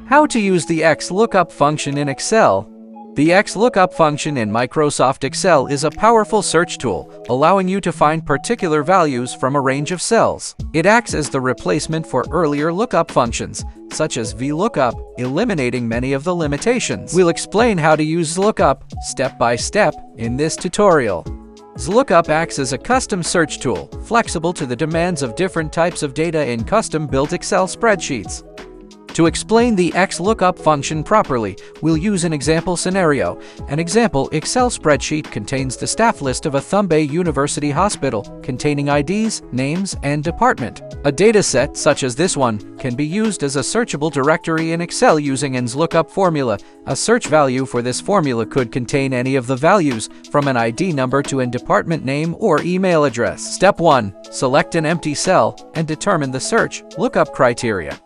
How to use the Xlookup function in Excel. The Xlookup function in Microsoft Excel is a powerful search tool, allowing you to find particular values from a range of cells. It acts as the replacement for earlier lookup functions, such as VLOOKUP, eliminating many of the limitations. We'll explain how to use Xlookup step by step in this tutorial. Xlookup acts as a custom search tool, flexible to the demands of different types of data in custom-built Excel spreadsheets. To explain the Xlookup function properly, we'll use an example scenario. An example Excel spreadsheet contains the staff list of a Thumbay University hospital, containing IDs, names, and department. A dataset, such as this one, can be used as a searchable directory in Excel using an Xlookup formula. A search value for this formula could contain any of the values, from an ID number to a department name or email address. Step 1. Select an empty cell and determine the search lookup criteria.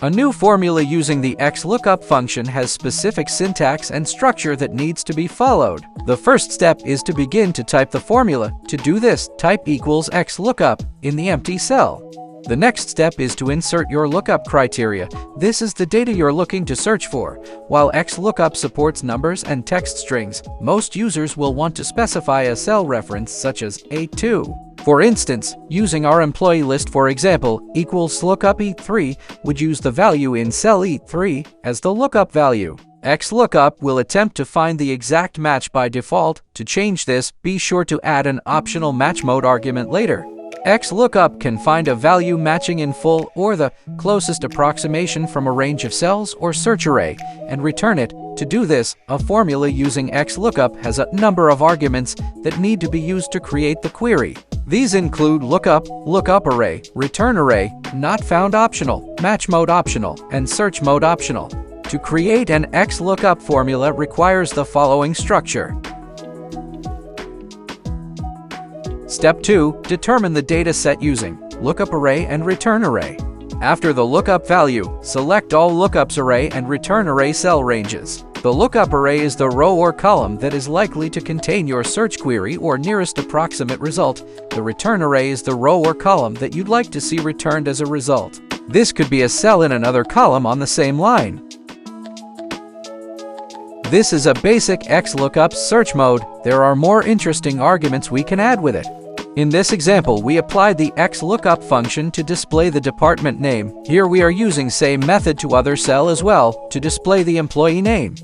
A new formula using the Xlookup function has specific syntax and structure that needs to be followed. The first step is to begin to type the formula. To do this, type equals Xlookup in the empty cell. The next step is to insert your lookup criteria. This is the data you're looking to search for. While Xlookup supports numbers and text strings, most users will want to specify a cell reference such as A2. For instance, using our employee list for example, equals lookup E3 would use the value in cell E3 as the lookup value. Xlookup will attempt to find the exact match by default. To change this, be sure to add an optional match mode argument later. Xlookup can find a value matching in full or the closest approximation from a range of cells or search array and return it. To do this, a formula using Xlookup has a number of arguments that need to be used to create the query. These include lookup, lookup array, return array, not found optional, match mode optional, and search mode optional. To create an Xlookup formula requires the following structure. Step 2. Determine the data set using lookup array and return array. After the lookup value, select all lookups array and return array cell ranges. The lookup array is the row or column that is likely to contain your search query or nearest approximate result. The return array is the row or column that you'd like to see returned as a result. This could be a cell in another column on the same line. This is a basic Xlookup search mode. There are more interesting arguments we can add with it. In this example, we applied the Xlookup function to display the department name. Here we are using same method to other cell as well to display the employee name.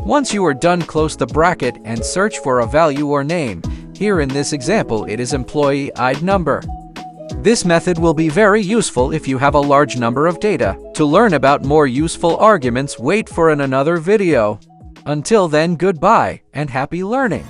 Once you are done, close the bracket and search for a value or name. Here in this example, it is employee ID number. This method will be very useful if you have a large number of data. To learn about more useful arguments, wait for another video. Until then, goodbye and happy learning!